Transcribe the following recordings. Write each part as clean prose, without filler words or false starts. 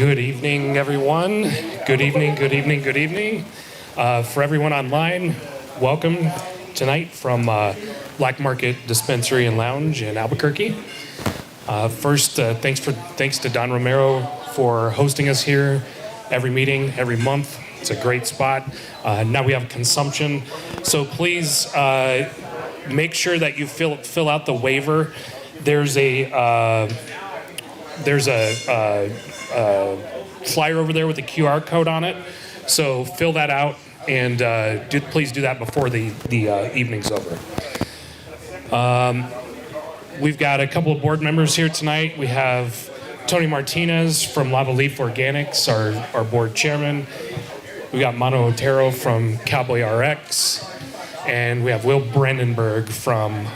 Good evening, everyone. Good evening, good evening, good evening. For everyone online, welcome tonight from Black Market Dispensary and Lounge in Albuquerque. First, thanks to Don Romero for hosting us here every meeting, every month. It's a great spot. Now we have consumption, so please make sure that you fill out the waiver. There's a flyer over there with a QR code on it, so fill that out and please do that before the evening's over. We've got a couple of board members here tonight. We have Tony Martinez from Lava Leaf Organics, our board chairman. We got Mano Otero from Cowboy RX, and we have Will Brandenburg from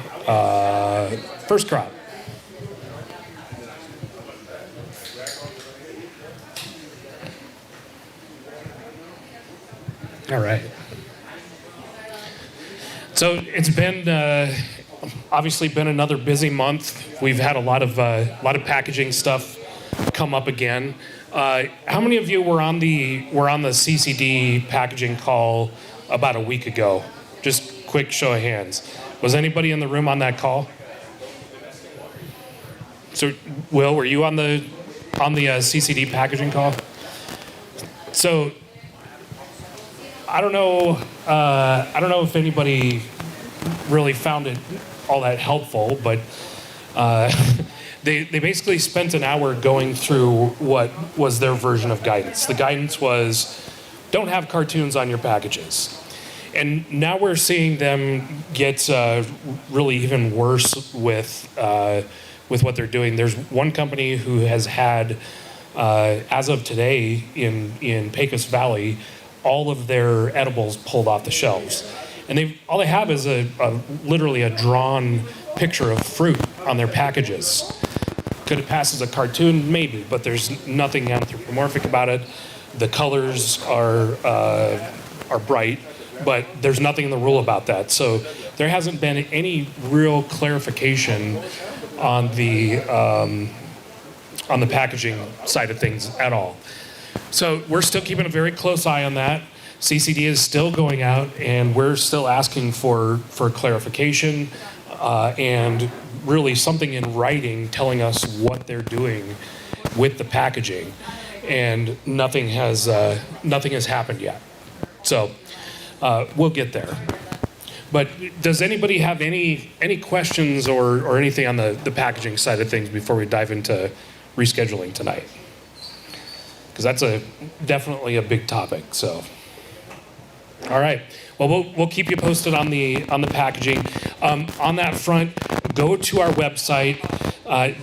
First Crop. All right. So it's been obviously been another busy month. We've had a lot of packaging stuff come up again. How many of you were on the CCD packaging call about a week ago? Just quick show of hands. Was anybody in the room on that call? So, Will, were you on the CCD packaging call? So, I don't know if anybody really found it all that helpful, but they basically spent an hour going through what was their version of guidance. The guidance was, don't have cartoons on your packages. And now we're seeing them get really even worse with what they're doing. There's one company who has had, as of today in Pecos Valley, all of their edibles pulled off the shelves. And all they have is literally a drawn picture of fruit on their packages. Could it pass as a cartoon? Maybe, but there's nothing anthropomorphic about it. The colors are bright, but there's nothing in the rule about that. So there hasn't been any real clarification on the packaging side of things at all. So we're still keeping a very close eye on that. CCD is still going out, and we're still asking for clarification and really something in writing telling us what they're doing with the packaging. And nothing has happened yet. So we'll get there. But does anybody have any questions or anything on the packaging side of things before we dive into rescheduling tonight? Because that's definitely a big topic. So, all right. Well, we'll keep you posted on the packaging. On that front, go to our website.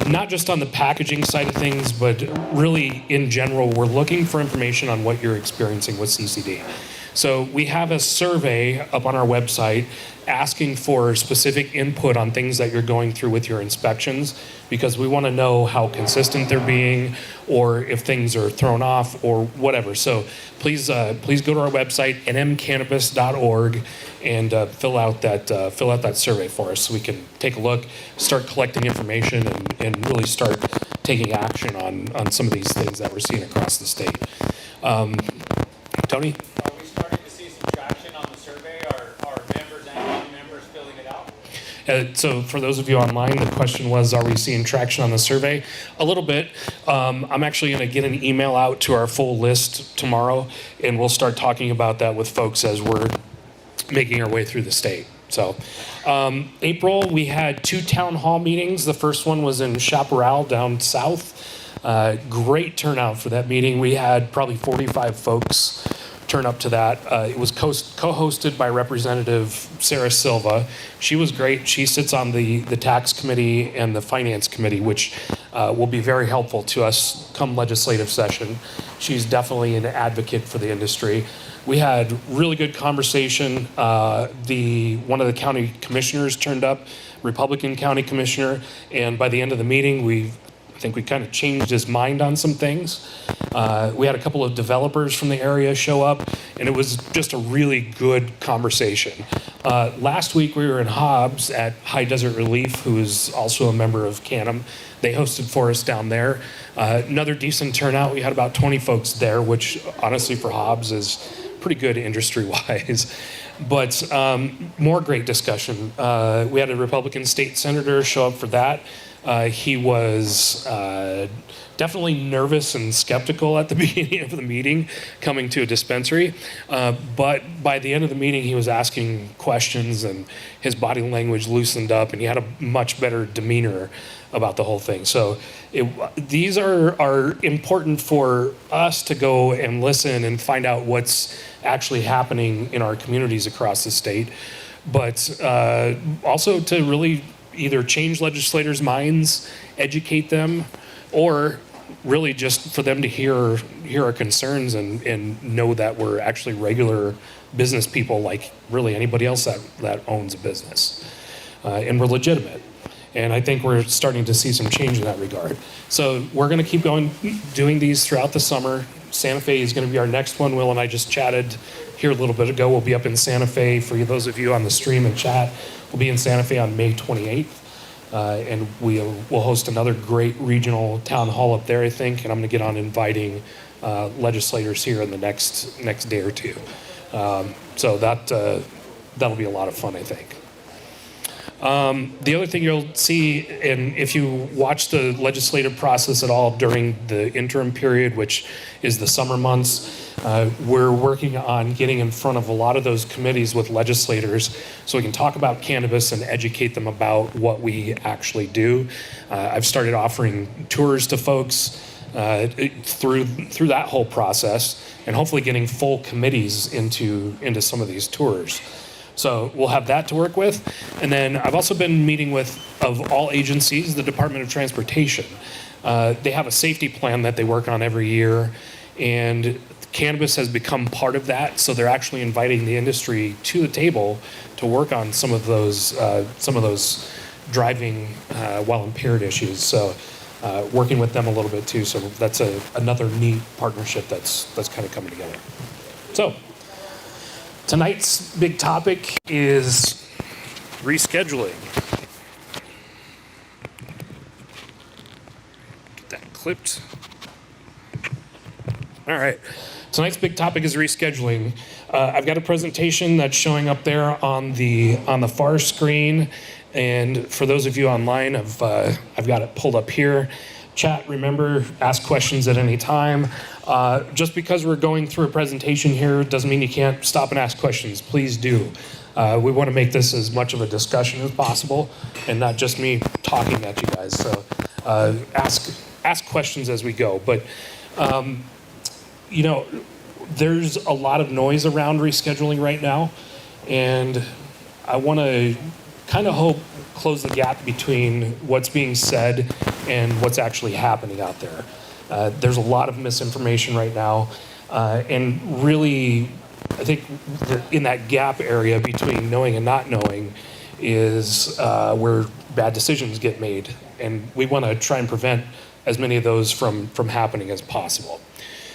Not just on the packaging side of things, but really in general, we're looking for information on what you're experiencing with CCD. So we have a survey up on our website asking for specific input on things that you're going through with your inspections, because we want to know how consistent they're being, or if things are thrown off or whatever. So please go to our website, nmcannabis.org, and fill out that survey for us so we can take a look, start collecting information, and really start taking action on some of these things that we're seeing across the state. Tony? So for those of you online, the question was, are we seeing traction on the survey? A little bit. I'm actually going to get an email out to our full list tomorrow, and we'll start talking about that with folks as we're making our way through the state. So April, we had 2 town hall meetings. The first one was in Chaparral down south. Great turnout for that meeting. We had probably 45 folks turn up to that. It was co-hosted by Representative Sarah Silva. She was great. She sits on the tax committee and the finance committee, which will be very helpful to us come legislative session. She's definitely an advocate for the industry. We had really good conversation. One of the county commissioners turned up, Republican county commissioner, and by the end of the meeting, we I think we kind of changed his mind on some things. We had a couple of developers from the area show up, and it was just a really good conversation. Last week we were in Hobbs at High Desert Relief, who is also a member of CANM. They hosted for us down there. Another decent turnout. We had about 20 folks there, which honestly for Hobbs is pretty good industry-wise. But more great discussion. We had a Republican state senator show up for that. He was definitely nervous and skeptical at the beginning of the meeting, coming to a dispensary. But by the end of the meeting, he was asking questions, and his body language loosened up, and he had a much better demeanor about the whole thing. So these are important for us to go and listen and find out what's actually happening in our communities across the state, but also to really either change legislators' minds, educate them, or really just for them to hear our concerns and know that we're actually regular business people like really anybody else that owns a business. And we're legitimate. And I think we're starting to see some change in that regard. So we're going to keep going, doing these throughout the summer. Santa Fe is going to be our next one. Will and I just chatted here a little bit ago. We'll be up in Santa Fe. For those of you on the stream and chat, we'll be in Santa Fe on May 28th. And we'll host another great regional town hall up there, I think. And I'm going to get on inviting legislators here in the next day or two. So that'll be a lot of fun, I think. The other thing you'll see, and if you watch the legislative process at all during the interim period, which is the summer months, we're working on getting in front of a lot of those committees with legislators so we can talk about cannabis and educate them about what we actually do. I've started offering tours to folks through that whole process, and hopefully getting full committees into some of these tours. So we'll have that to work with. And then I've also been meeting with, of all agencies, the Department of Transportation. They have a safety plan that they work on every year, and cannabis has become part of that. So they're actually inviting the industry to the table to work on some of those driving while impaired issues. So working with them a little bit too. So that's another neat partnership that's kind of coming together. So tonight's big topic is rescheduling. Get that clipped. All right. Tonight's big topic is rescheduling. I've got a presentation that's showing up there on the far screen, and for those of you online, I've got it pulled up here. Chat, remember, ask questions at any time. Just because we're going through a presentation here doesn't mean you can't stop and ask questions. Please do. We want to make this as much of a discussion as possible and not just me talking at you guys. So ask questions as we go. But, there's a lot of noise around rescheduling right now, and I want to kind of close the gap between what's being said and what's actually happening out there. There's a lot of misinformation right now, and really, I think in that gap area between knowing and not knowing is where bad decisions get made, and we want to try and prevent as many of those from happening as possible.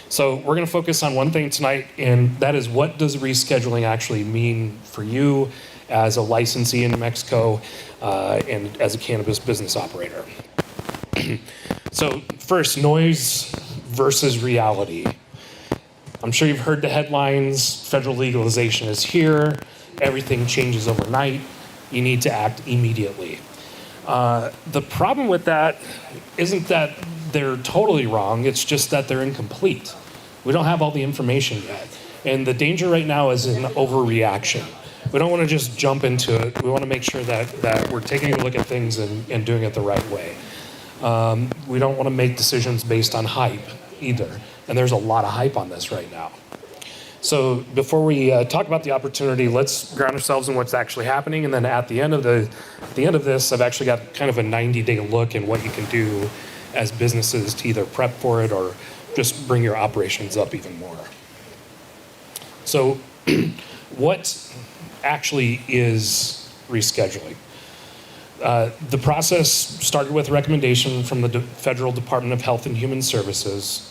So we're going to focus on one thing tonight, and that is, what does rescheduling actually mean for you as a licensee in New Mexico and as a cannabis business operator? So first, noise versus reality. I'm sure you've heard the headlines. Federal legalization is here. Everything changes overnight. You need to act immediately. The problem with that isn't that they're totally wrong. It's just that they're incomplete. We don't have all the information yet. And the danger right now is in overreaction. We don't want to just jump into it. We want to make sure that we're taking a look at things and doing it the right way. We don't want to make decisions based on hype either. And there's a lot of hype on this right now. So before we talk about the opportunity, let's ground ourselves in what's actually happening. And then at the end of this, I've actually got kind of a 90-day look in what you can do as businesses to either prep for it or just bring your operations up even more. So what actually is rescheduling? The process started with a recommendation from the Federal Department of Health and Human Services.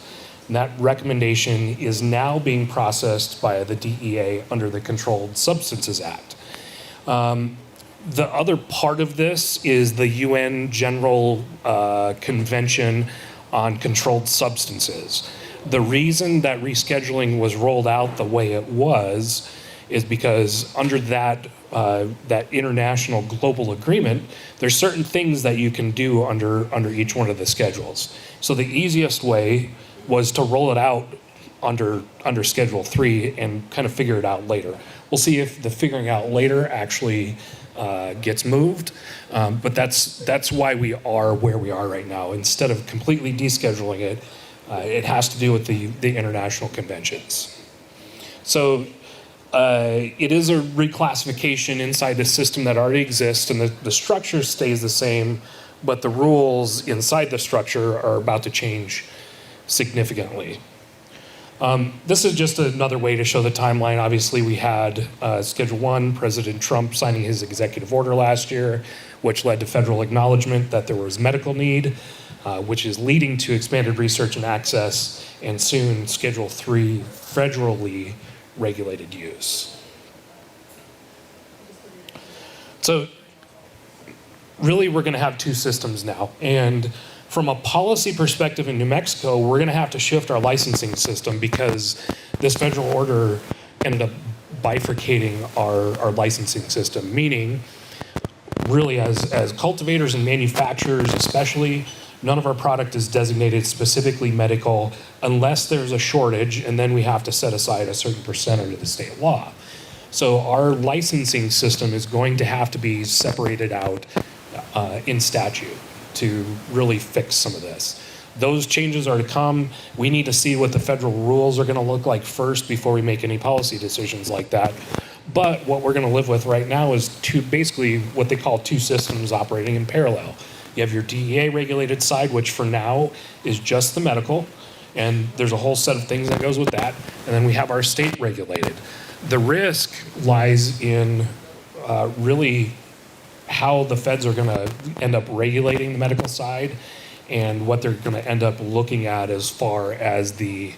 And that recommendation is now being processed by the DEA under the Controlled Substances Act. The other part of this is the UN General Convention on Controlled Substances. The reason that rescheduling was rolled out the way it was is because under that international global agreement, there's certain things that you can do under each one of the schedules. So the easiest way was to roll it out under Schedule 3 and kind of figure it out later. We'll see if the figuring out later actually gets moved, but that's why we are where we are right now. Instead of completely descheduling it, it has to do with the international conventions. So it is a reclassification inside the system that already exists, and the structure stays the same, but the rules inside the structure are about to change significantly. This is just another way to show the timeline. Obviously, we had Schedule 1, President Trump signing his executive order last year, which led to federal acknowledgement that there was medical need, which is leading to expanded research and access, and soon Schedule 3, federally regulated use. So really, we're going to have two systems now. And from a policy perspective in New Mexico, we're going to have to shift our licensing system because this federal order ended up bifurcating our licensing system, meaning really as cultivators and manufacturers especially, none of our product is designated specifically medical unless there's a shortage, and then we have to set aside a certain percent under the state law. So our licensing system is going to have to be separated out in statute to really fix some of this. Those changes are to come. We need to see what the federal rules are going to look like first before we make any policy decisions like that. But what we're going to live with right now is basically what they call two systems operating in parallel. You have your DEA regulated side, which for now is just the medical, and there's a whole set of things that goes with that. And then we have our state regulated. The risk lies in really how the feds are going to end up regulating the medical side and what they're going to end up looking at as far as the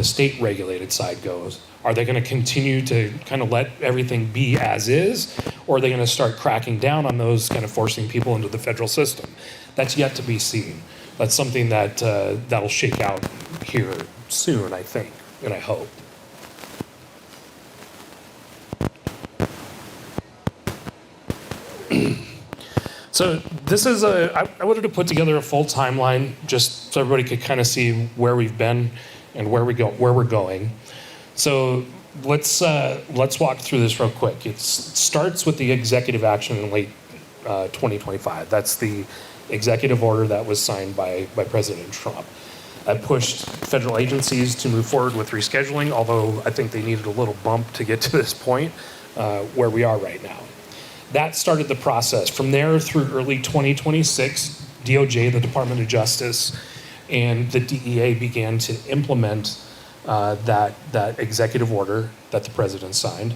state regulated side goes. Are they going to continue to kind of let everything be as is, or are they going to start cracking down on those, kind of forcing people into the federal system? That's yet to be seen. That's something that that'll shake out here soon, I think, and I hope. So this is I wanted to put together a full timeline just so everybody could kind of see where we've been and where we're going. So let's walk through this real quick. It starts with the executive action in late 2025. That's the executive order that was signed by President Trump. That pushed federal agencies to move forward with rescheduling, although I think they needed a little bump to get to this point where we are right now. That started the process. From there through early 2026, DOJ, the Department of Justice, and the DEA began to implement that executive order that the president signed.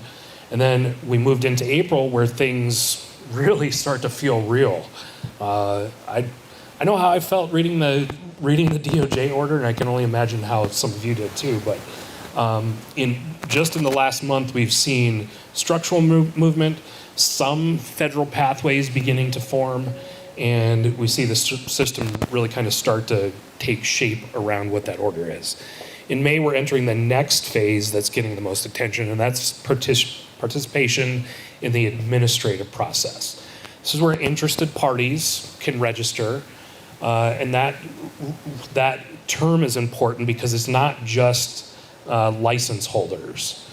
And then we moved into April where things really start to feel real. I know how I felt reading the DOJ order, and I can only imagine how some of you did too, but in the last month, we've seen structural movement, some federal pathways beginning to form, and we see the system really kind of start to take shape around what that order is. In May, we're entering the next phase that's getting the most attention, and that's participation in the administrative process. This is where interested parties can register, and that term is important because it's not just license holders.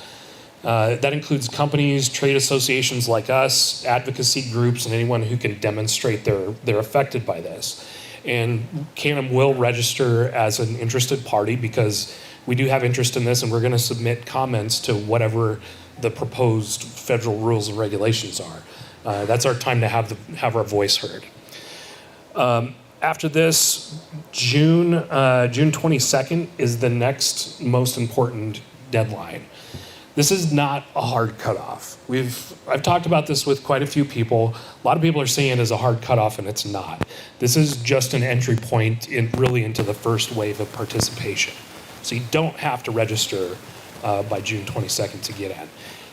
That includes companies, trade associations like us, advocacy groups, and anyone who can demonstrate they're affected by this. And CANM will register as an interested party because we do have interest in this, and we're going to submit comments to whatever the proposed federal rules and regulations are. That's our time to have our voice heard. After this, June 22nd is the next most important deadline. This is not a hard cutoff. I've talked about this with quite a few people. A lot of people are saying it is a hard cutoff, and it's not. This is just an entry point really into the first wave of participation. So you don't have to register by June 22nd to get in.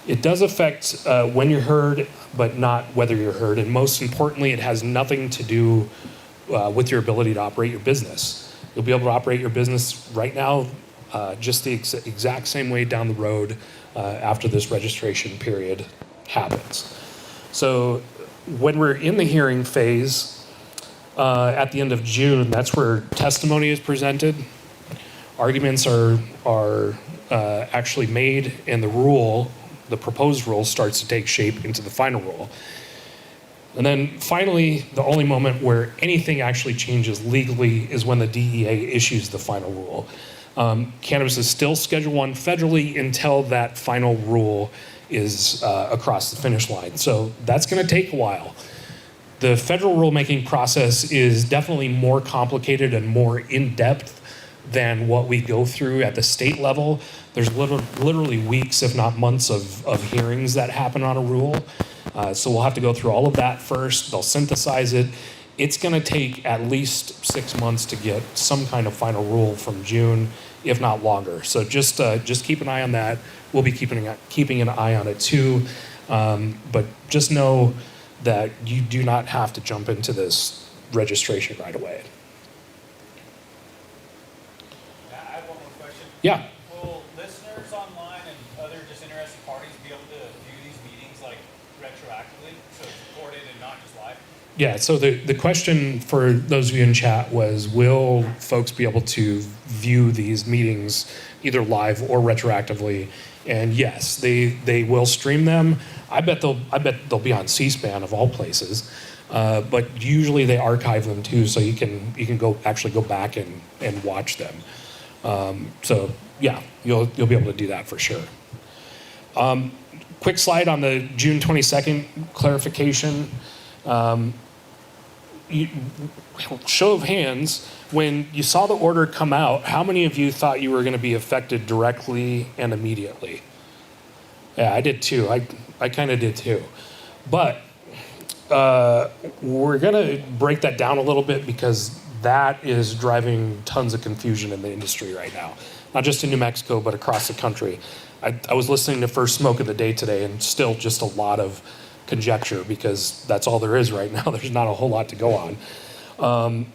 It does affect when you're heard, but not whether you're heard. And most importantly, it has nothing to do with your ability to operate your business. You'll be able to operate your business right now just the exact same way down the road after this registration period happens. So when we're in the hearing phase at the end of June, that's where testimony is presented. Arguments are actually made, and the proposed rule starts to take shape into the final rule. And then finally, the only moment where anything actually changes legally is when the DEA issues the final rule. Cannabis is still Schedule 1 federally until that final rule is across the finish line. So that's going to take a while. The federal rulemaking process is definitely more complicated and more in-depth than what we go through at the state level. There's literally weeks, if not months, of hearings that happen on a rule. So we'll have to go through all of that first. They'll synthesize it. It's going to take at least 6 months to get some kind of final rule from June, if not longer. So just keep an eye on that. We'll be keeping an eye on it too. But just know that you do not have to jump into this registration right away. I have one more question. Yeah. Will listeners online and other just interested parties be able to view these meetings like retroactively, so it's recorded and not just live? Yeah, so the question for those of you in chat was, will folks be able to view these meetings either live or retroactively? And yes, they will stream them. I bet they'll be on C-SPAN of all places. But usually they archive them too, so you can go back and watch them. So yeah, you'll be able to do that for sure. Quick slide on the June 22nd clarification. Show of hands, when you saw the order come out, how many of you thought you were going to be affected directly and immediately? Yeah, I did too. I kind of did too. But we're going to break that down a little bit because that is driving tons of confusion in the industry right now. Not just in New Mexico, but across the country. I was listening to First Smoke of the Day today, and still just a lot of conjecture because that's all there is right now. There's not a whole lot to go on.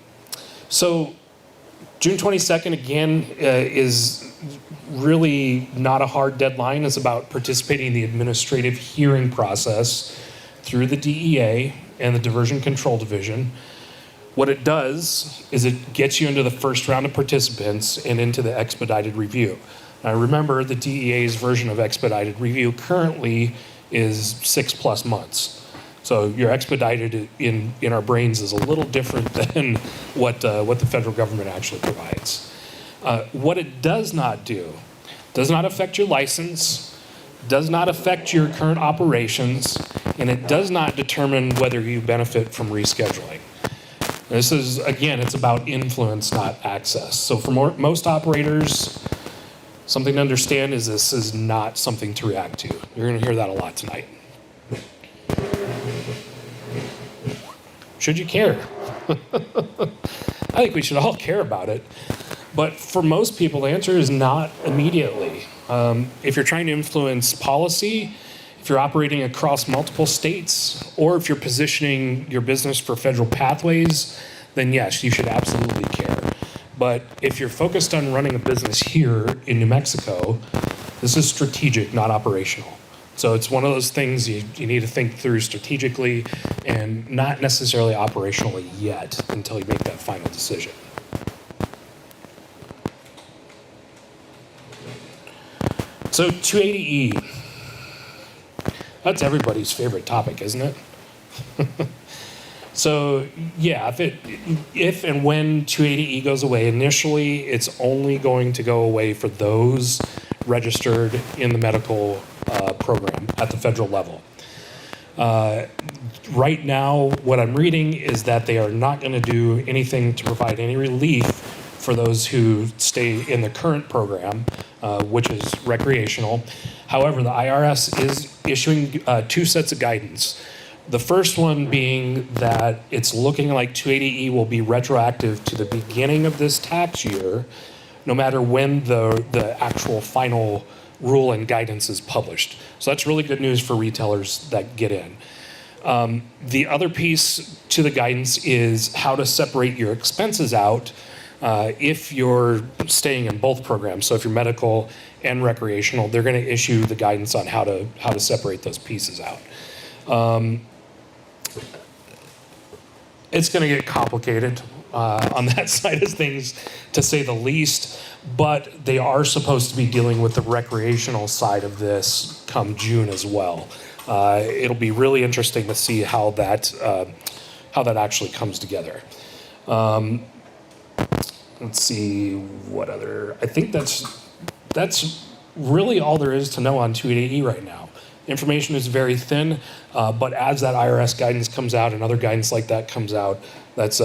So June 22nd, again, is really not a hard deadline. It's about participating in the administrative hearing process through the DEA and the Diversion Control Division. What it does is it gets you into the first round of participants and into the expedited review. Now remember, the DEA's version of expedited review currently is 6+ months. So your expedited in our brains is a little different than what the federal government actually provides. What it does not do, does not affect your license, does not affect your current operations, and it does not determine whether you benefit from rescheduling. This is, again, it's about influence, not access. So for most operators, something to understand is this is not something to react to. You're going to hear that a lot tonight. Should you care? I think we should all care about it. But for most people, the answer is not immediately. If you're trying to influence policy, if you're operating across multiple states, or if you're positioning your business for federal pathways, then yes, you should absolutely care. But if you're focused on running a business here in New Mexico, this is strategic, not operational. So it's one of those things you need to think through strategically and not necessarily operationally yet until you make that final decision. So 280E, that's everybody's favorite topic, isn't it? So yeah, if and when 280E goes away, initially it's only going to go away for those registered in the medical program at the federal level. Right now, what I'm reading is that they are not going to do anything to provide any relief for those who stay in the current program which is recreational. However, the IRS is issuing 2 sets of guidance. The first one being that it's looking like 280E will be retroactive to the beginning of this tax year, no matter when the actual final rule and guidance is published. So that's really good news for retailers that get in. The other piece to the guidance is how to separate your expenses out if you're staying in both programs. So if you're medical and recreational, they're going to issue the guidance on how to separate those pieces out. It's going to get complicated on that side of things, to say the least, but they are supposed to be dealing with the recreational side of this come June as well. It'll be really interesting to see how that actually comes together. Let's see what other. I think that's really all there is to know on 280E right now. Information is very thin, but as that IRS guidance comes out and other guidance like that comes out, that's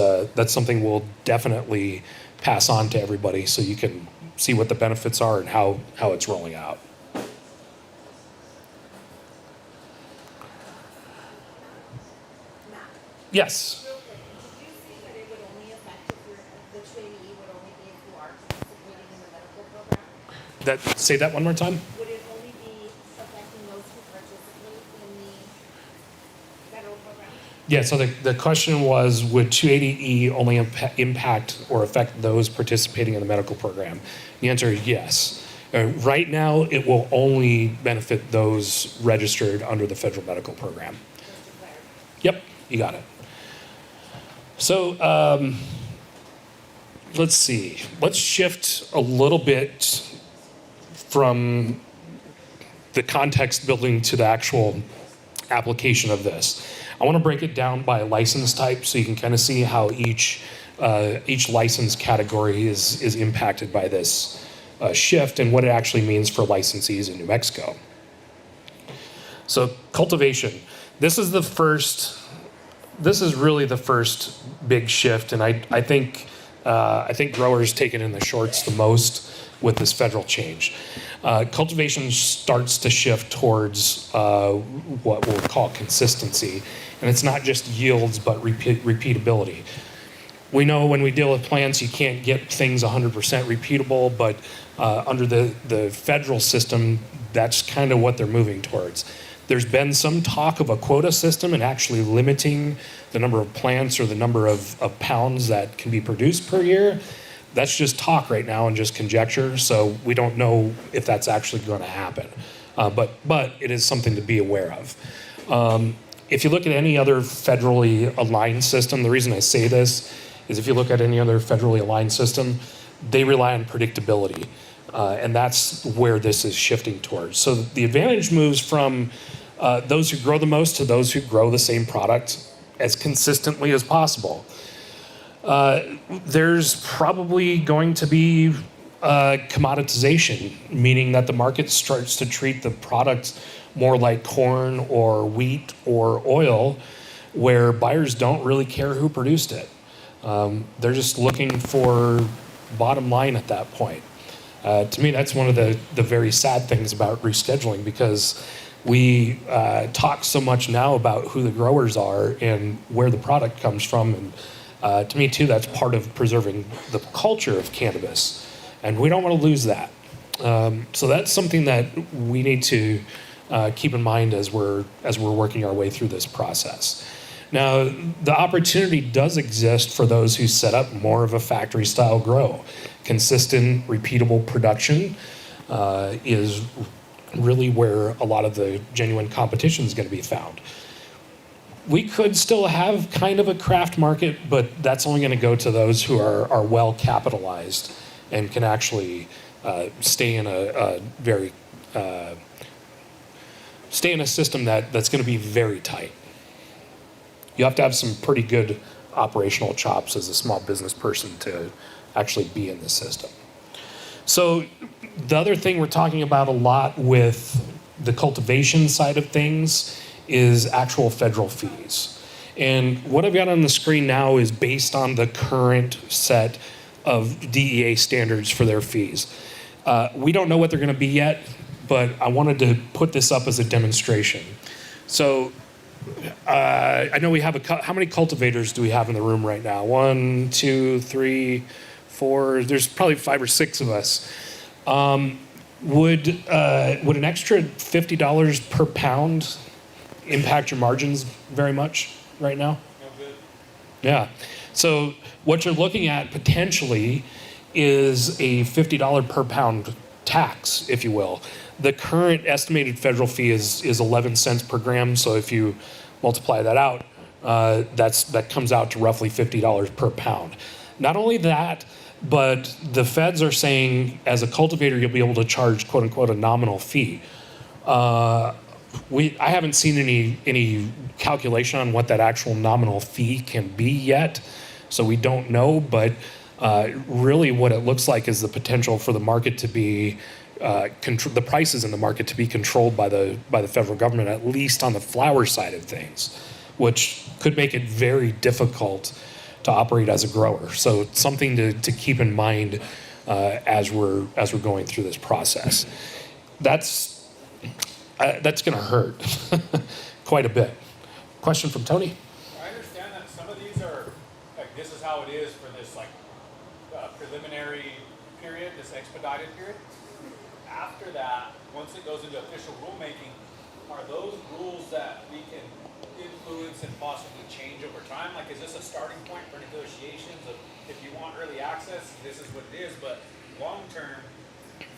something we'll definitely pass on to everybody so you can see what the benefits are and how it's rolling out. Yes. Real quick, did you say that it would only affect if the 280E would only be if you are participating in the medical program? Say that one more time. Would it only be affecting those who participate in the federal program? Yeah, so the question was, would 280E only impact or affect those participating in the medical program? The answer is yes. Right now, it will only benefit those registered under the federal medical program. Just to clarify. Yep, you got it. So let's see. Let's shift a little bit from the context building to the actual application of this. I want to break it down by license type so you can kind of see how each license category is impacted by this shift and what it actually means for licensees in New Mexico. So cultivation. This is really the first big shift, and I think growers take it in the shorts the most with this federal change. Cultivation starts to shift towards what we'll call consistency, and it's not just yields but repeatability. We know when we deal with plants, you can't get things 100% repeatable, but under the federal system, that's kind of what they're moving towards. There's been some talk of a quota system and actually limiting the number of plants or the number of pounds that can be produced per year. That's just talk right now and just conjecture, so we don't know if that's actually going to happen. But it is something to be aware of. If you look at any other federally aligned system, the reason I say this is if you look at any other federally aligned system, they rely on predictability. And that's where this is shifting towards. So the advantage moves from those who grow the most to those who grow the same product as consistently as possible. There's probably going to be commoditization, meaning that the market starts to treat the product more like corn or wheat or oil, where buyers don't really care who produced it. They're just looking for bottom line at that point. To me, that's one of the very sad things about rescheduling, because we talk so much now about who the growers are and where the product comes from. And to me, too, that's part of preserving the culture of cannabis. And we don't want to lose that. So that's something that we need to keep in mind as we're working our way through this process. Now, the opportunity does exist for those who set up more of a factory-style grow. Consistent, repeatable production is really where a lot of the genuine competition is going to be found. We could still have kind of a craft market, but that's only going to go to those who are well capitalized and can actually stay in a system that's going to be very tight. You have to have some pretty good operational chops as a small business person to actually be in the system. So the other thing we're talking about a lot with the cultivation side of things is actual federal fees. And what I've got on the screen now is based on the current set of DEA standards for their fees. We don't know what they're going to be yet, but I wanted to put this up as a demonstration. So I know we have how many cultivators do we have in the room right now? 1, 2, 3, 4. There's probably 5 or 6 of us. Would an extra $50 per pound impact your margins very much right now? No good. Yeah. So what you're looking at potentially is a $50 per pound tax, if you will. The current estimated federal fee is 11 cents per gram. So if you multiply that out, that comes out to roughly $50 per pound. Not only that, but the feds are saying as a cultivator, you'll be able to charge quote unquote a nominal fee. I haven't seen any calculation on what that actual nominal fee can be yet, so we don't know. But really, what it looks like is the potential for the market to be the prices in the market to be controlled by the federal government, at least on the flower side of things, which could make it very difficult to operate as a grower. So it's something to keep in mind as we're going through this process. That's going to hurt quite a bit. Question from Tony? I understand that some of these are, like, this is how it is for this, like, preliminary period, this expedited period. After that, once it goes into official rulemaking, are those rules that we can influence and possibly change over time? Like, is this a starting point for negotiations of, if you want early access, this is what it is, but long term,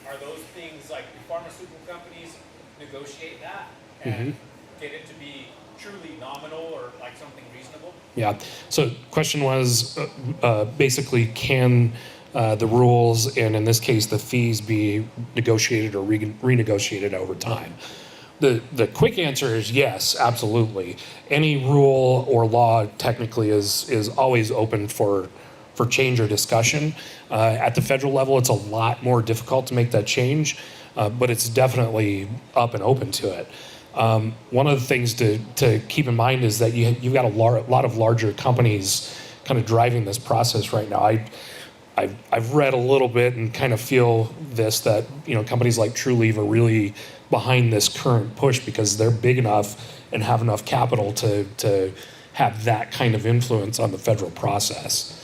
are those things like the pharmaceutical companies negotiate that and get it to be truly nominal or like something reasonable? Yeah. So question was basically, can the rules, and in this case the fees, be negotiated or renegotiated over time? The quick answer is yes, absolutely. Any rule or law technically is always open for change or discussion. At the federal level, it's a lot more difficult to make that change, but it's definitely up and open to it. One of the things to keep in mind is that you've got a lot of larger companies kind of driving this process right now. I've read a little bit and kind of feel this, that companies like TrueLeaf are really behind this current push because they're big enough and have enough capital to have that kind of influence on the federal process.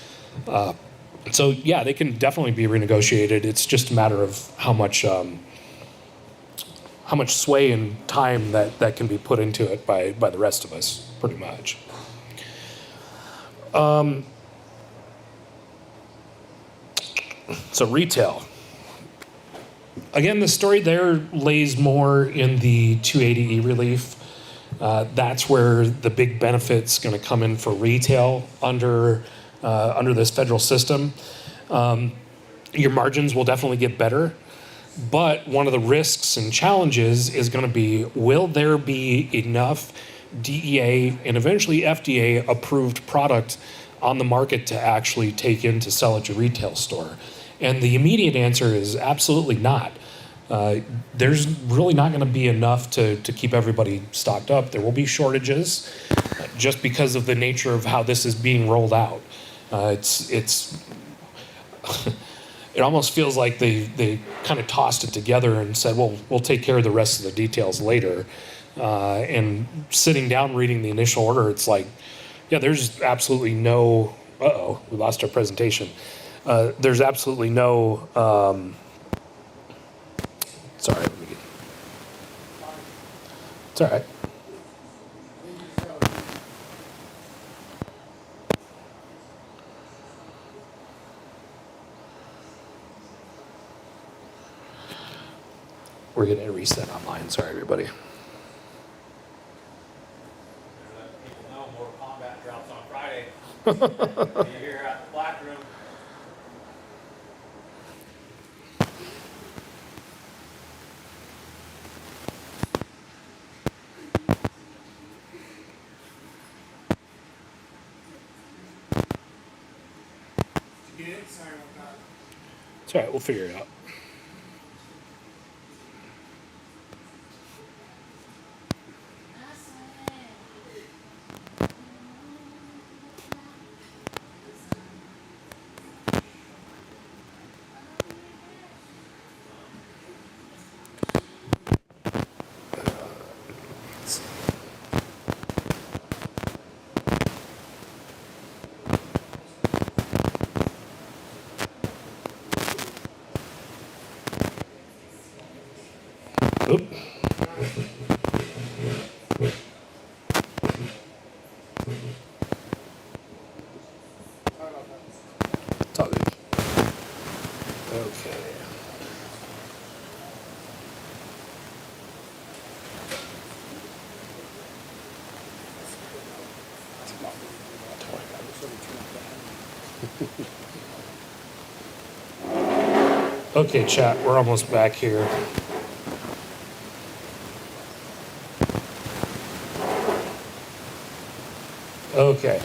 So yeah, they can definitely be renegotiated. It's just a matter of how much sway and time that can be put into it by the rest of us, pretty much. So retail. Again, the story there lays more in the 280E relief. That's where the big benefit's going to come in for retail under this federal system. Your margins will definitely get better, but one of the risks and challenges is going to be, will there be enough DEA and eventually FDA approved product on the market to actually take in to sell at your retail store? And the immediate answer is absolutely not. There's really not going to be enough to keep everybody stocked up. There will be shortages just because of the nature of how this is being rolled out. It almost feels like they kind of tossed it together and said, well, we'll take care of the rest of the details later. And sitting down reading the initial order, it's like, yeah, there's absolutely no, we lost our presentation. There's absolutely no, sorry, let me get, it's all right. We're getting a reset online, sorry everybody. People know Mortal Kombat drops on Friday. You're here at the Black Room. Did you get it? Sorry about that. It's all right, we'll figure it out. Sorry about that. It's all good. Okay. Okay, chat, we're almost back here. Okay.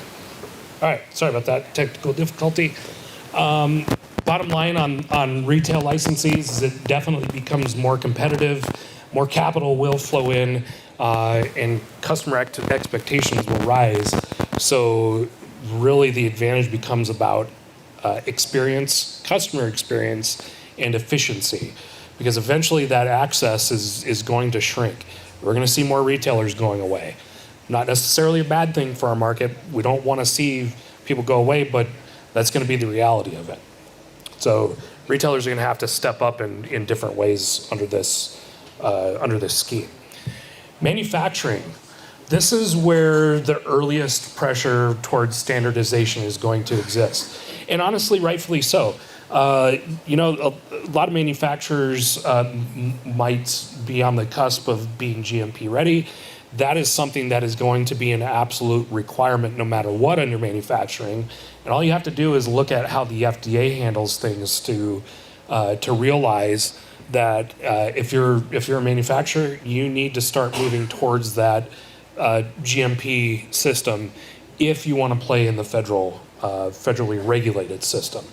All right, sorry about that technical difficulty. Bottom line on retail licensees is it definitely becomes more competitive, more capital will flow in, and customer expectations will rise. So really the advantage becomes about experience, customer experience, and efficiency. Because eventually that access is going to shrink. We're going to see more retailers going away. Not necessarily a bad thing for our market. We don't want to see people go away, but that's going to be the reality of it. So retailers are going to have to step up in different ways under this scheme. Manufacturing. This is where the earliest pressure towards standardization is going to exist. And honestly, rightfully so. You know, a lot of manufacturers might be on the cusp of being GMP ready. That is something that is going to be an absolute requirement no matter what under manufacturing. And all you have to do is look at how the FDA handles things to realize that if you're a manufacturer, you need to start moving towards that GMP system if you want to play in the federally regulated system.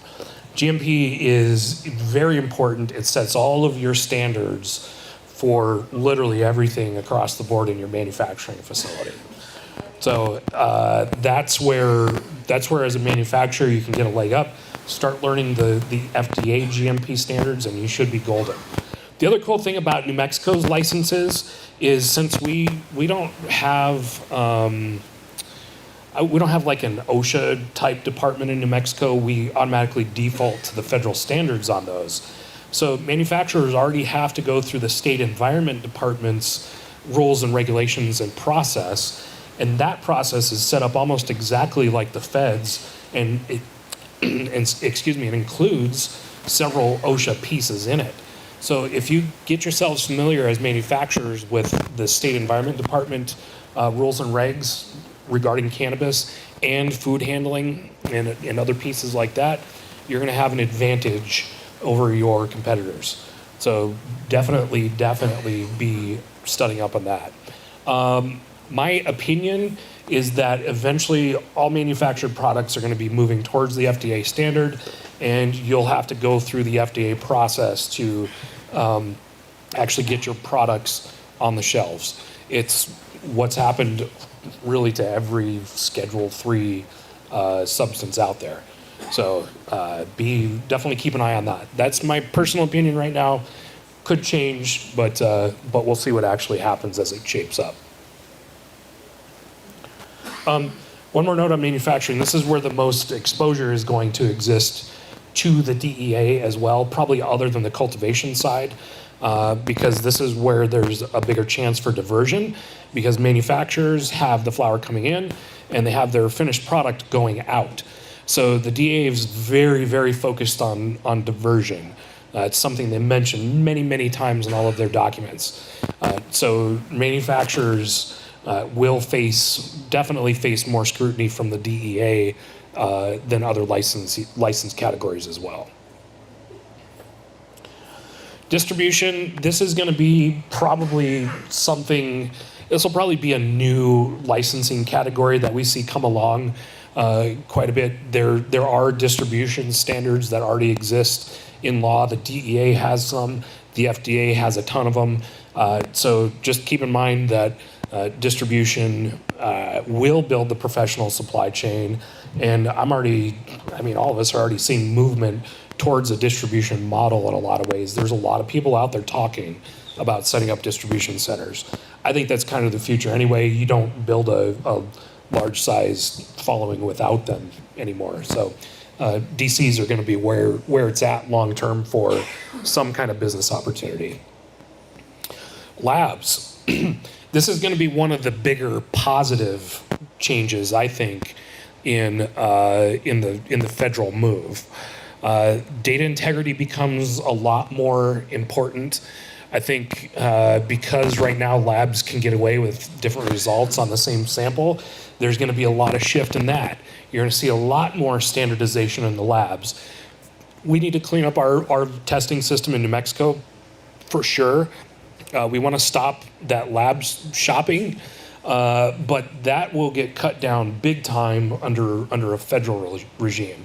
GMP is very important. It sets all of your standards for literally everything across the board in your manufacturing facility. So that's where as a manufacturer you can get a leg up, start learning the FDA GMP standards, and you should be golden. The other cool thing about New Mexico's licenses is since we don't have like an OSHA type department in New Mexico, we automatically default to the federal standards on those. So manufacturers already have to go through the state environment department's rules and regulations and process, and that process is set up almost exactly like the feds, and it includes several OSHA pieces in it. So if you get yourselves familiar as manufacturers with the state environment department rules and regs regarding cannabis and food handling and other pieces like that, you're going to have an advantage over your competitors. So definitely be studying up on that. My opinion is that eventually all manufactured products are going to be moving towards the FDA standard, and you'll have to go through the FDA process to actually get your products on the shelves. It's what's happened really to every Schedule III substance out there. So definitely keep an eye on that. That's my personal opinion right now. Could change, but we'll see what actually happens as it shapes up. One more note on manufacturing. This is where the most exposure is going to exist to the DEA as well, probably other than the cultivation side, because this is where there's a bigger chance for diversion, because manufacturers have the flower coming in and they have their finished product going out. So the DEA is very, very focused on diversion. It's something they mention many, many times in all of their documents. So manufacturers will definitely face more scrutiny from the DEA than other license categories as well. Distribution, this is going to be probably something, this will probably be a new licensing category that we see come along quite a bit. There are distribution standards that already exist in law. The DEA has some, the FDA has a ton of them. So just keep in mind that distribution will build the professional supply chain. And all of us are already seeing movement towards a distribution model in a lot of ways. There's a lot of people out there talking about setting up distribution centers. I think that's kind of the future anyway. You don't build a large size following without them anymore. So DCs are going to be where it's at long term for some kind of business opportunity. Labs. This is going to be one of the bigger positive changes, I think, in the federal move. Data integrity becomes a lot more important. I think because right now labs can get away with different results on the same sample, there's going to be a lot of shift in that. You're going to see a lot more standardization in the labs. We need to clean up our testing system in New Mexico for sure. We want to stop that labs shopping, but that will get cut down big time under a federal regime.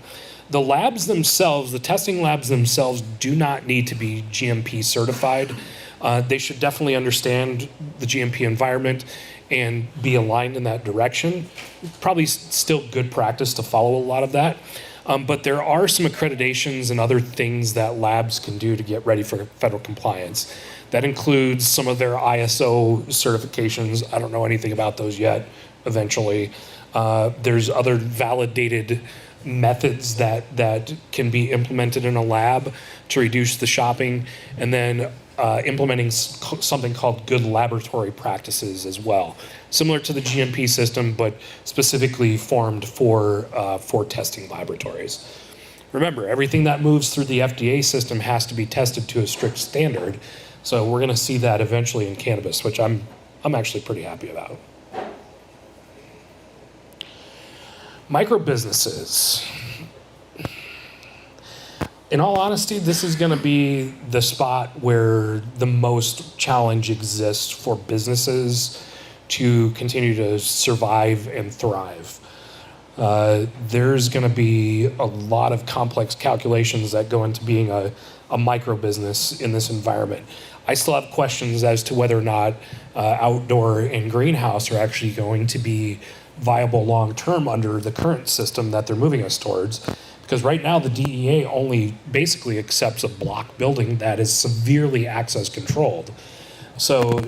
The labs themselves, the testing labs themselves, do not need to be GMP certified. They should definitely understand the GMP environment and be aligned in that direction. Probably still good practice to follow a lot of that. But there are some accreditations and other things that labs can do to get ready for federal compliance. That includes some of their ISO certifications. I don't know anything about those yet, eventually. There's other validated methods that can be implemented in a lab to reduce the shopping, and then implementing something called good laboratory practices as well. Similar to the GMP system, but specifically formed for testing laboratories. Remember, everything that moves through the FDA system has to be tested to a strict standard. So we're going to see that eventually in cannabis, which I'm actually pretty happy about. Micro businesses. In all honesty, this is going to be the spot where the most challenge exists for businesses to continue to survive and thrive. There's going to be a lot of complex calculations that go into being a micro business in this environment. I still have questions as to whether or not outdoor and greenhouse are actually going to be viable long-term under the current system that they're moving us towards. Because right now the DEA only basically accepts a block building that is severely access controlled. So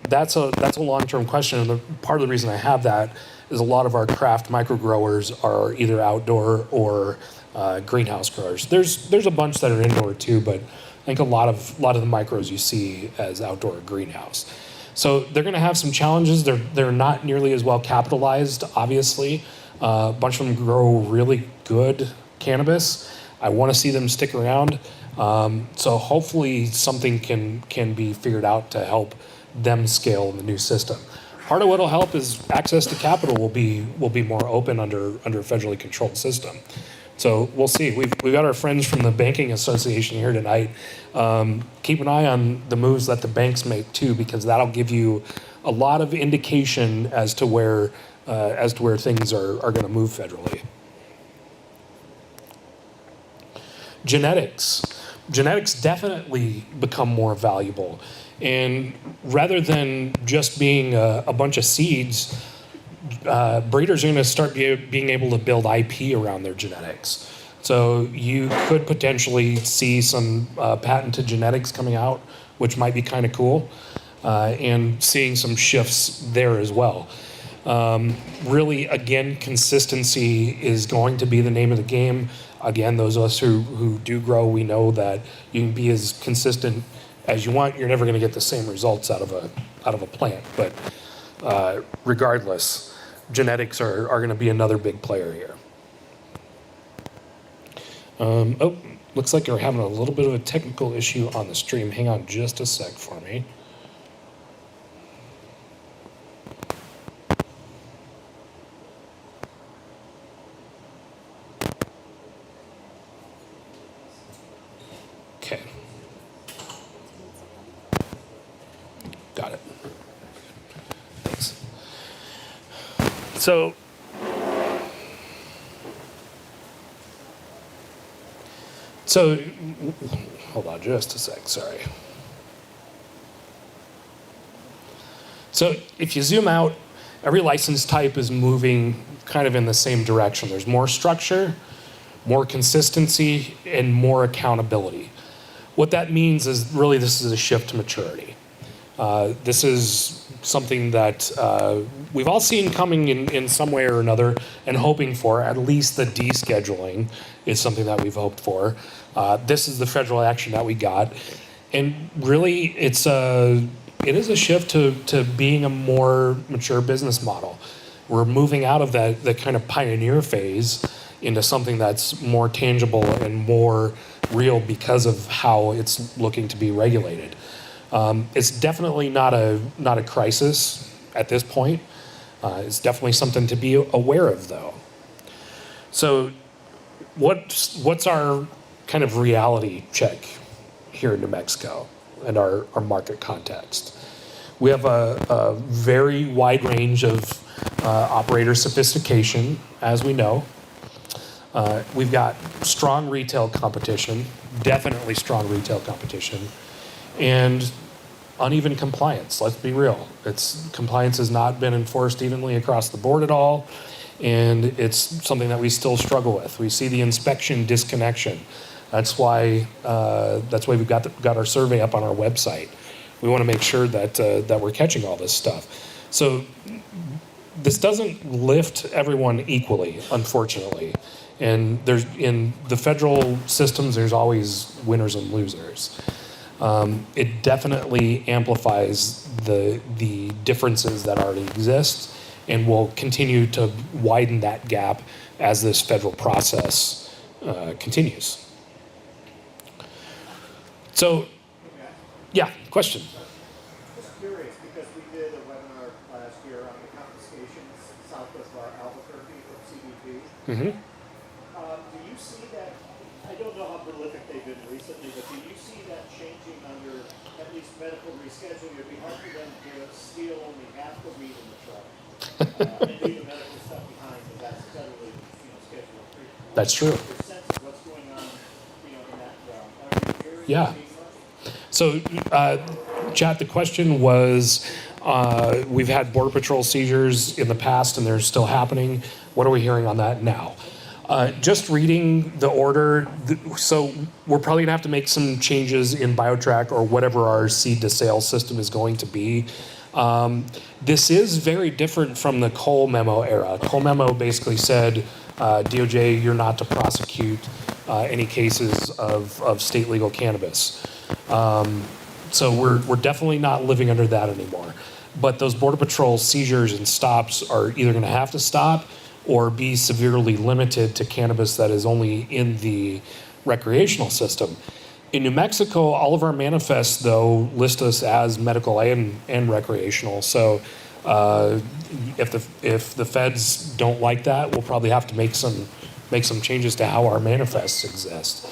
that's a long-term question. And part of the reason I have that is a lot of our craft micro growers are either outdoor or greenhouse growers. There's a bunch that are indoor too, but I think a lot of the micros you see as outdoor or greenhouse. So they're going to have some challenges. They're not nearly as well capitalized, obviously. A bunch of them grow really good cannabis. I want to see them stick around. So hopefully something can be figured out to help them scale in the new system. Part of what will help is access to capital will be more open under a federally controlled system. So we'll see. We've got our friends from the Banking Association here tonight. Keep an eye on the moves that the banks make too, because that'll give you a lot of indication as to where things are going to move federally. Genetics definitely become more valuable, and rather than just being a bunch of seeds, breeders are going to start being able to build IP around their genetics. So you could potentially see some patented genetics coming out, which might be kind of cool, and seeing some shifts there as well. Really, again, consistency is going to be the name of the game. Again, those of us who do grow, we know that you can be as consistent as you want. You're never going to get the same results out of a plant, but regardless, genetics are going to be another big player here. Looks like you're having a little bit of a technical issue on the stream. Hang on just a sec for me. Okay. Got it. Thanks. So, hold on just a sec, sorry. So if you zoom out, every license type is moving kind of in the same direction. There's more structure, more consistency, and more accountability. What that means is really this is a shift to maturity. This is something that we've all seen coming in some way or another and hoping for. At least the descheduling is something that we've hoped for. This is the federal action that we got. And really, it is a shift to being a more mature business model. We're moving out of that kind of pioneer phase into something that's more tangible and more real because of how it's looking to be regulated. It's definitely not a crisis at this point. It's definitely something to be aware of, though. So, what's our kind of reality check here in New Mexico and our market context? We have a very wide range of operator sophistication, as we know. We've got strong retail competition, definitely strong retail competition, and uneven compliance. Let's be real. Compliance has not been enforced evenly across the board at all, and it's something that we still struggle with. We see the inspection disconnection. That's why we've got our survey up on our website. We want to make sure that we're catching all this stuff. So this doesn't lift everyone equally, unfortunately. And in the federal systems, there's always winners and losers. It definitely amplifies the differences that already exist, and will continue to widen that gap as this federal process continues. So, yeah, question. Just curious, because we did a webinar last year on the confiscations south of Albuquerque from CBP. Mm-hmm. Do you see that, I don't know how prolific they've been recently, but do you see that changing under at least medical rescheduling? It'd be hard for them to steal only half the weed in the truck and leave the medical stuff behind, but that's federally, scheduled free. That's true. Your sense of what's going on, in that realm. Are you hearing Yeah. seeing much? So, Chad, the question was, we've had Border Patrol seizures in the past and they're still happening. What are we hearing on that now? Just reading the order, so we're probably gonna have to make some changes in BioTrack or whatever our seed to sale system is going to be. This is very different from the Cole memo era. Cole memo basically said, DOJ, you're not to prosecute any cases of state legal cannabis. So we're definitely not living under that anymore. But those Border Patrol seizures and stops are either going to have to stop or be severely limited to cannabis that is only in the recreational system. In New Mexico, all of our manifests, though, list us as medical and recreational. So if the feds don't like that, we'll probably have to make some changes to how our manifests exist.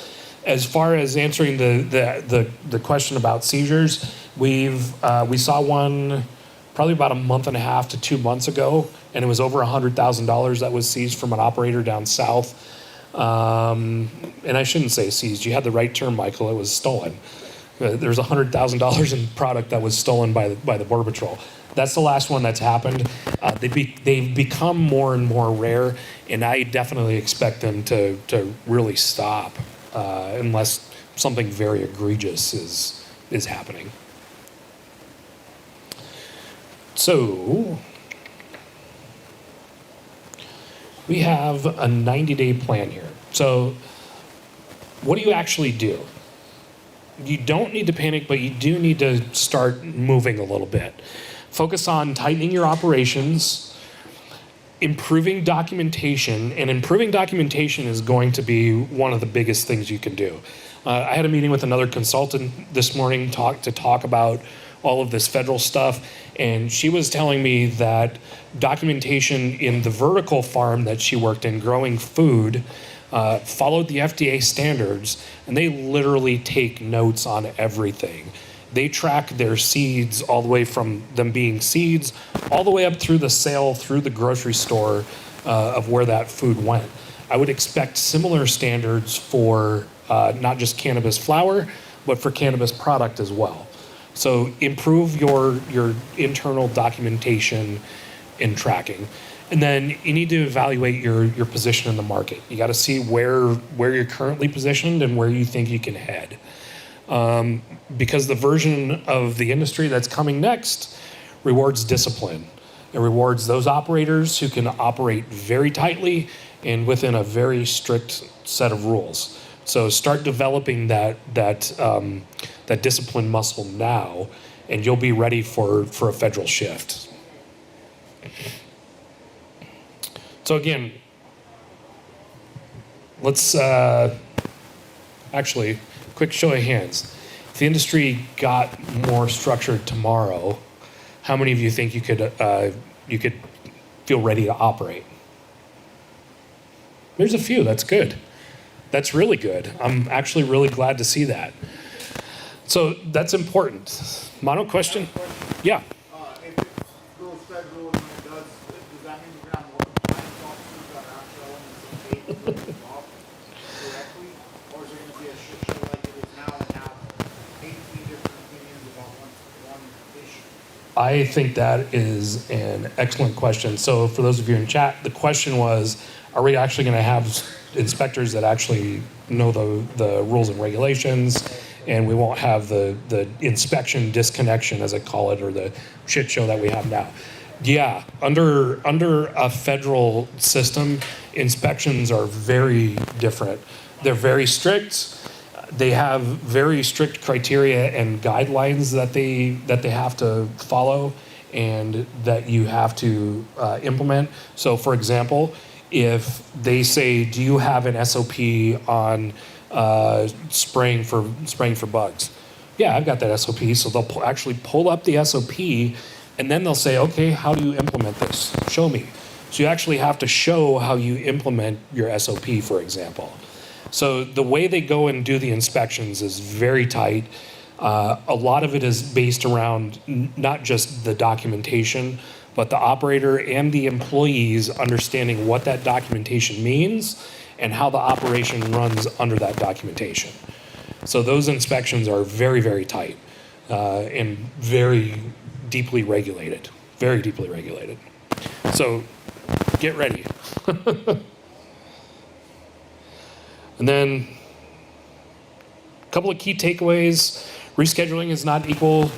As far as answering the question about seizures, we saw one probably about a month and a half to 2 months ago, and it was over $100,000 that was seized from an operator down south. And I shouldn't say seized. You had the right term, Michael. It was stolen. There's $100,000 in product that was stolen by the Border Patrol. That's the last one that's happened. They've become more and more rare, and I definitely expect them to really stop unless something very egregious is happening. So we have a 90-day plan here. So what do you actually do? You don't need to panic, but you do need to start moving a little bit. Focus on tightening your operations, improving documentation, and improving documentation is going to be one of the biggest things you can do. I had a meeting with another consultant this morning to talk about all of this federal stuff, and she was telling me that documentation in the vertical farm that she worked in, growing food, followed the FDA standards, and they literally take notes on everything. They track their seeds all the way from them being seeds all the way up through the sale through the grocery store of where that food went. I would expect similar standards for not just cannabis flower, but for cannabis product as well. So improve your internal documentation and tracking. And then you need to evaluate your position in the market. You got to see where you're currently positioned and where you think you can head. Because the version of the industry that's coming next rewards discipline. It rewards those operators who can operate very tightly and within a very strict set of rules. So start developing that discipline muscle now, and you'll be ready for a federal shift. So again, let's actually, quick show of hands. If the industry got more structured tomorrow, how many of you think you could feel ready to operate? There's a few. That's good. That's really good. I'm actually really glad to see that. So that's important. Mono question? Yeah. If it goes federal and when does that mean we're gonna have more compliance officers that are actually on the same page with the law correctly? Or is it gonna be a shit show like it is now and have 18 different opinions about one issue? I think that is an excellent question. So for those of you in chat, the question was, are we actually going to have inspectors that actually know the rules and regulations, and we won't have the inspection disconnection, as I call it, or the shit show that we have now? Yeah, under a federal system, inspections are very different. They're very strict. They have very strict criteria and guidelines that they have to follow and that you have to implement. So, for example, if they say, "Do you have an SOP on spraying for bugs?" Yeah, I've got that SOP. So they'll actually pull up the SOP, and then they'll say, "Okay, how do you implement this? Show me." So you actually have to show how you implement your SOP, for example. So the way they go and do the inspections is very tight. A lot of it is based around not just the documentation, but the operator and the employees understanding what that documentation means and how the operation runs under that documentation. So those inspections are very, very tight and very deeply regulated, very deeply regulated. So get ready. And then a couple of key takeaways. Rescheduling is not equal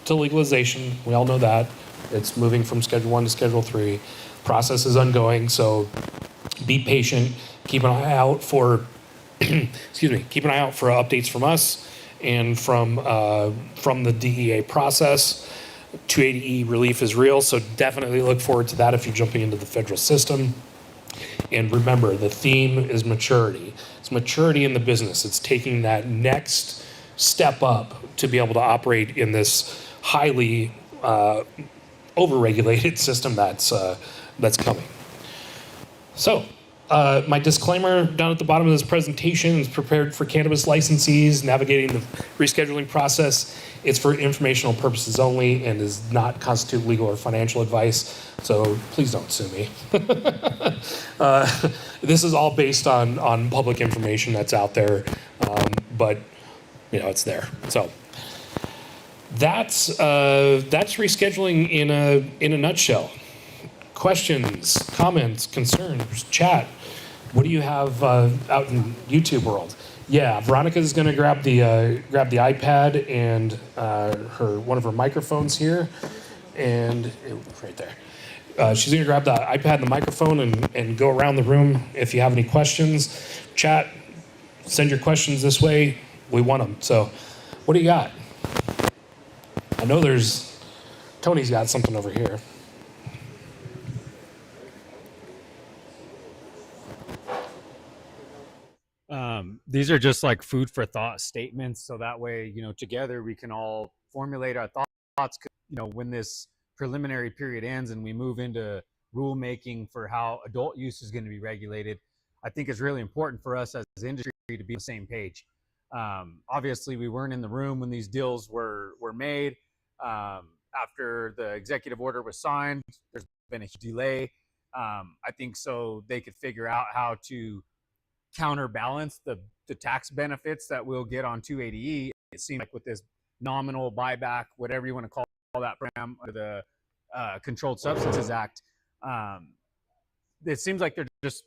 to legalization. We all know that. It's moving from Schedule 1 to Schedule 3. Process is ongoing, so be patient. Keep an eye out for keep an eye out for updates from us and from the DEA process. 280E relief is real, so definitely look forward to that if you're jumping into the federal system. And remember, the theme is maturity. It's maturity in the business. It's taking that next step up to be able to operate in this highly overregulated system that's coming. So, my disclaimer down at the bottom of this presentation is prepared for cannabis licensees navigating the rescheduling process. It's for informational purposes only and does not constitute legal or financial advice, so please don't sue me. This is all based on public information that's out there, but it's there. So that's rescheduling in a nutshell. Questions, comments, concerns, chat. What do you have out in YouTube world? Yeah, Veronica's going to grab the iPad and one of her microphones here, and right there. She's going to grab the iPad and the microphone and go around the room. If you have any questions, chat, send your questions this way. We want them. So, what do you got? I know Tony's got something over here. These are just like food for thought statements. So that way, together we can all formulate our thoughts. When this preliminary period ends and we move into rulemaking for how adult use is going to be regulated, I think it's really important for us as industry to be on the same page. Obviously, we weren't in the room when these deals were made. After the executive order was signed, there's been a delay. I think so they could figure out how to counterbalance the tax benefits that we'll get on 280E. It seems like with this nominal buyback, whatever you want to call that program, under the Controlled Substances Act, it seems like they're just,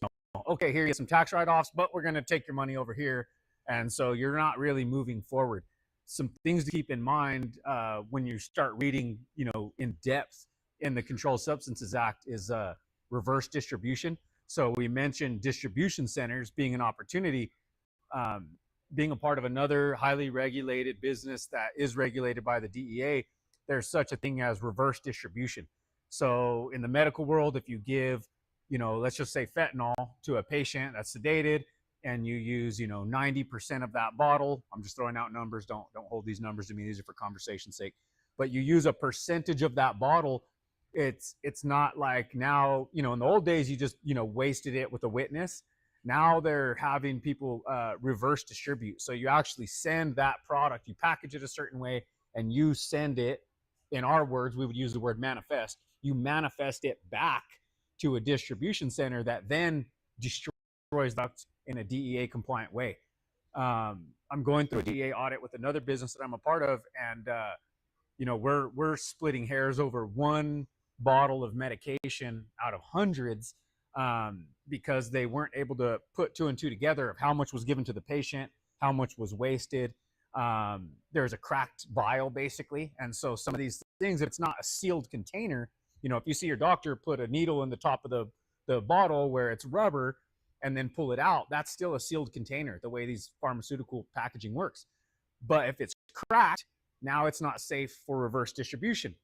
okay, here you get some tax write-offs, but we're going to take your money over here. And so you're not really moving forward. Some things to keep in mind when you start reading, in depth in the Controlled Substances Act is reverse distribution. So we mentioned distribution centers being an opportunity, being a part of another highly regulated business that is regulated by the DEA. There's such a thing as reverse distribution. So in the medical world, if you give let's just say fentanyl to a patient that's sedated, and you use 90% of that bottle. I'm just throwing out numbers. Don't hold these numbers to me. These are for conversation's sake. But you use a percentage of that bottle. It's not like now, in the old days you just wasted it with a witness. Now they're having people reverse distribute. So you actually send that product, you package it a certain way, and you send it. In our words, we would use the word manifest. You manifest it back to a distribution center that then destroys that in a DEA compliant way. I'm going through a DEA audit with another business that I'm a part of, and we're splitting hairs over one bottle of medication out of hundreds, because they weren't able to put two and two together of how much was given to the patient, how much was wasted. There's a cracked vial basically, and so some of these things, if it's not a sealed container, if you see your doctor put a needle in the top of the bottle where it's rubber and then pull it out, that's still a sealed container, the way these pharmaceutical packaging works. But if it's cracked, now it's not safe for reverse distribution.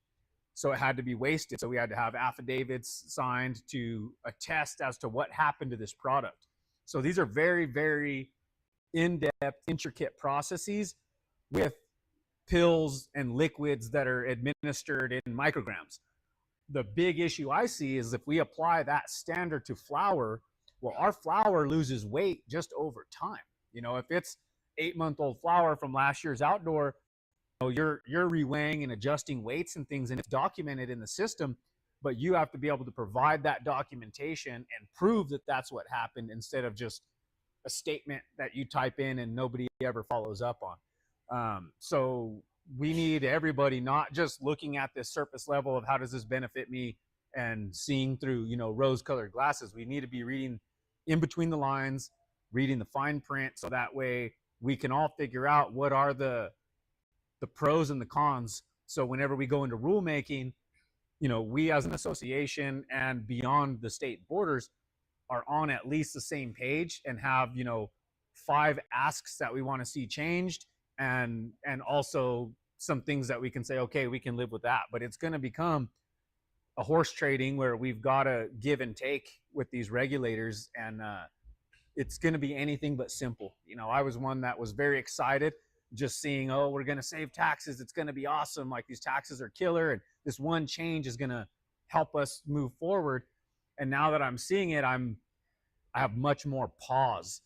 So it had to be wasted. So we had to have affidavits signed to attest as to what happened to this product. So these are very, very in-depth, intricate processes with pills and liquids that are administered in micrograms. The big issue I see is if we apply that standard to flour, well, our flour loses weight just over time. If it's 8-month-old flour from last year's outdoor, you're reweighing and adjusting weights and things, and it's documented in the system, but you have to be able to provide that documentation and prove that that's what happened, instead of just a statement that you type in and nobody ever follows up on. So we need everybody not just looking at this surface level of how does this benefit me and seeing through rose-colored glasses. We need to be reading in between the lines, reading the fine print, so that way we can all figure out what are the pros and the cons. So whenever we go into rulemaking, we as an association and beyond the state borders are on at least the same page and have 5 asks that we want to see changed, and also some things that we can say, okay, we can live with that. But it's going to become a horse trading where we've got to give and take with these regulators, and it's going to be anything but simple. I was one that was very excited just seeing, oh, we're going to save taxes, it's going to be awesome, like these taxes are killer, and this one change is going to help us move forward. And now that I'm seeing it, I have much more pause,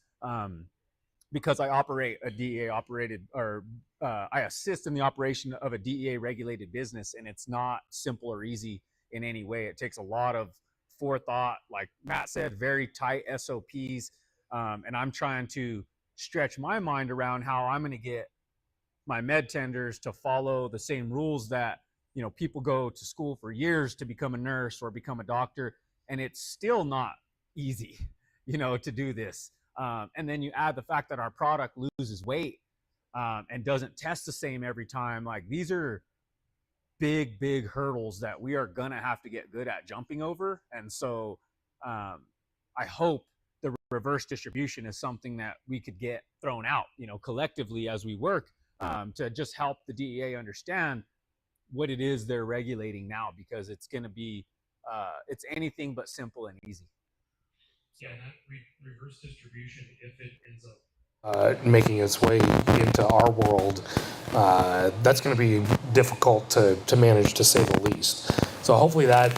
because I operate a DEA operated, or I assist in the operation of a DEA regulated business, and it's not simple or easy in any way. It takes a lot of forethought, like Matt said, very tight SOPs, and I'm trying to stretch my mind around how I'm going to get my med tenders to follow the same rules that people go to school for years to become a nurse or become a doctor, and it's still not easy to do this. And then you add the fact that our product loses weight and doesn't test the same every time. Like, these are big hurdles that we are gonna have to get good at jumping over. And so I hope the reverse distribution is something that we could get thrown out collectively as we work, to just help the DEA understand what it is they're regulating now, because it's going to be it's anything but simple and easy. Yeah, that reverse distribution, if it ends up making its way into our world, that's going to be difficult to manage, to say the least. So hopefully that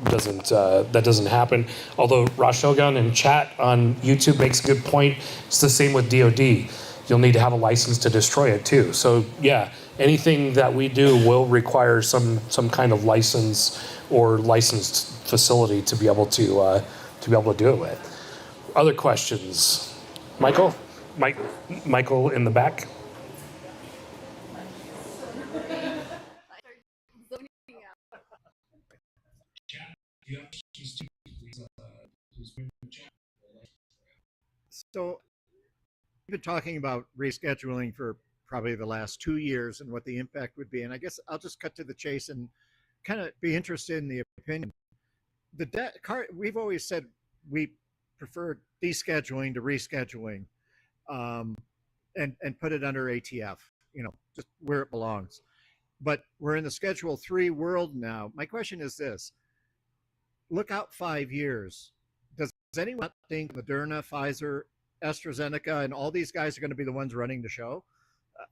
doesn't happen. Although Rescheduling in chat on YouTube makes a good point. It's the same with DoD. You'll need to have a license to destroy it too. So yeah, anything that we do will require some kind of license or licensed facility to be able to do it with. Other questions? Michael in the back. So we've been talking about rescheduling for probably the last 2 years and what the impact would be. And I guess I'll just cut to the chase and kind of be interested in the opinion. We've always said we prefer descheduling to rescheduling, and put it under ATF, just where it belongs. But we're in the Schedule 3 world now. My question is this: look out 5 years. Does anyone think Moderna, Pfizer, AstraZeneca, and all these guys are going to be the ones running the show?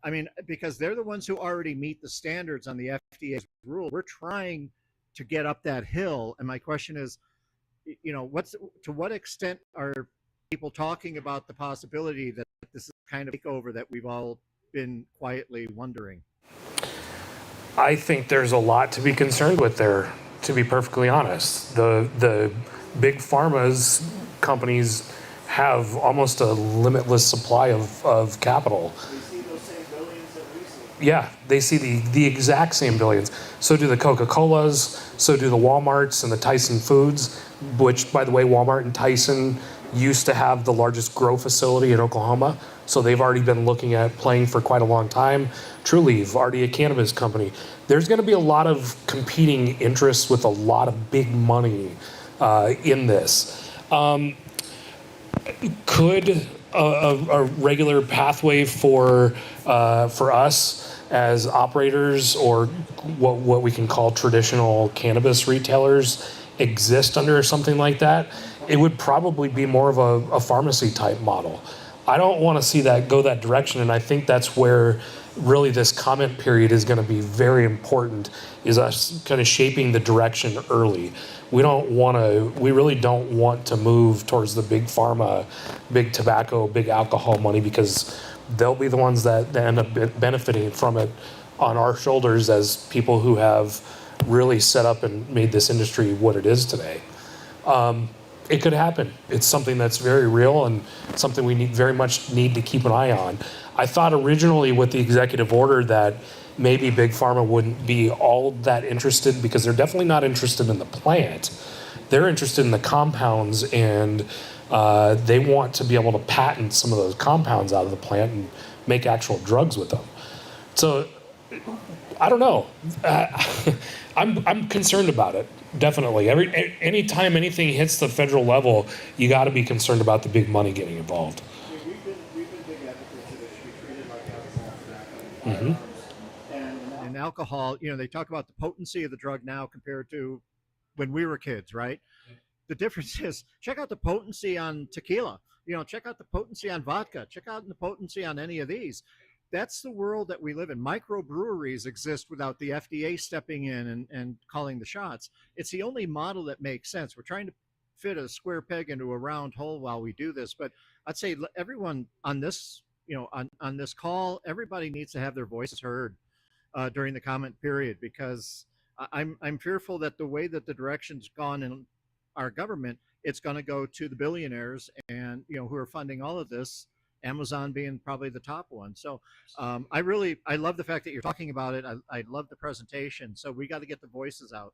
I mean, because they're the ones who already meet the standards on the FDA's rule. We're trying to get up that hill. And my question is, to what extent are people talking about the possibility that this is kind of takeover that we've all been quietly wondering? I think there's a lot to be concerned with there, to be perfectly honest. The big pharma's companies have almost a limitless supply of capital. We see those same billions that we see. Yeah, they see the exact same billions. So do the Coca-Colas, so do the Walmarts and the Tyson Foods, which, by the way, Walmart and Tyson used to have the largest grow facility in Oklahoma. So they've already been looking at playing for quite a long time. Trulieve, already a cannabis company. There's going to be a lot of competing interests with a lot of big money in this. Could a regular pathway for us as operators, or what we can call traditional cannabis retailers, exist under something like that? It would probably be more of a pharmacy type model. I don't want to see that go that direction, and I think that's where really this comment period is going to be very important, is us kind of shaping the direction early. We really don't want to move towards the big pharma, big tobacco, big alcohol money, because they'll be the ones that end up benefiting from it on our shoulders as people who have really set up and made this industry what it is today. It could happen. It's something that's very real and something we very much need to keep an eye on. I thought originally with the executive order that maybe Big Pharma wouldn't be all that interested, because they're definitely not interested in the plant. They're interested in the compounds, and they want to be able to patent some of those compounds out of the plant and make actual drugs with them. So I don't know. I'm concerned about it. Definitely. Anytime anything hits the federal level, you got to be concerned about the big money getting involved. We've been big advocates that it should be treated like alcohol, tobacco, and alcohol. They talk about the potency of the drug now compared to when we were kids, right? The difference is, check out the potency on tequila. Check out the potency on vodka. Check out the potency on any of these. That's the world that we live in. Microbreweries exist without the FDA stepping in and calling the shots. It's the only model that makes sense. We're trying to fit a square peg into a round hole while we do this. But I'd say everyone on this, on this call, everybody needs to have their voices heard during the comment period, because I'm fearful that the way that the direction's gone in our government, it's going to go to the billionaires and who are funding all of this. Amazon being probably the top one. So I love the fact that you're talking about it. I love the presentation. So we got to get the voices out.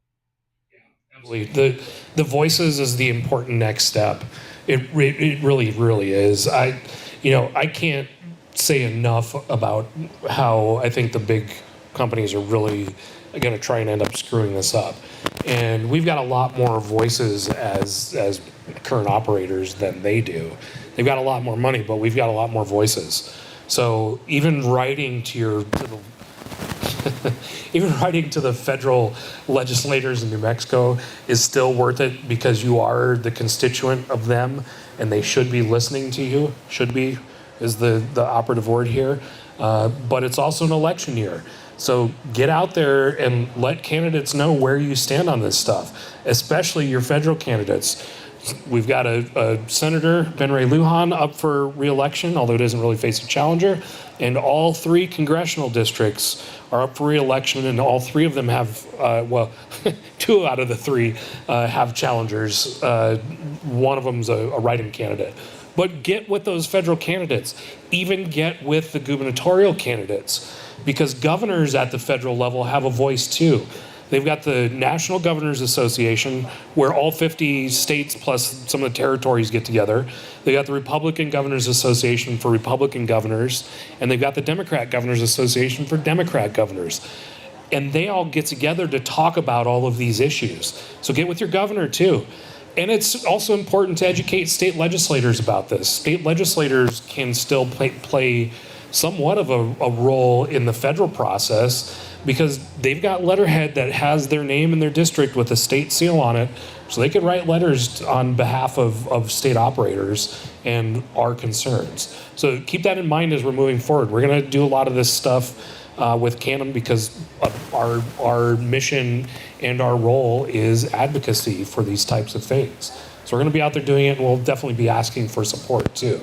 Absolutely. The voices is the important next step. It really is. I can't say enough about how I think the big companies are really going to try and end up screwing this up. And we've got a lot more voices as current operators than they do. They've got a lot more money, but we've got a lot more voices. So even writing to the federal legislators in New Mexico is still worth it, because you are the constituent of them, and they should be listening to you. Should be is the operative word here. But it's also an election year. So get out there and let candidates know where you stand on this stuff, especially your federal candidates. We've got a Senator, Ben Ray Lujan, up for re-election, although he doesn't really face a challenger. And all 3 congressional districts are up for re-election, and all 3 of them have, 2 out of the 3 have challengers. One of them's a write-in candidate. But get with those federal candidates. Even get with the gubernatorial candidates, because governors at the federal level have a voice too. They've got the National Governors Association, where all 50 states plus some of the territories get together. They got the Republican Governors Association for Republican governors, and they've got the Democrat Governors Association for Democrat governors. And they all get together to talk about all of these issues. So get with your governor too. And it's also important to educate state legislators about this. State legislators can still play somewhat of a role in the federal process, because they've got letterhead that has their name in their district with a state seal on it So they can write letters on behalf of state operators and our concerns. So keep that in mind as we're moving forward. We're going to do a lot of this stuff with CANM because of our mission and our role is advocacy for these types of things. So we're going to be out there doing it, and we'll definitely be asking for support too.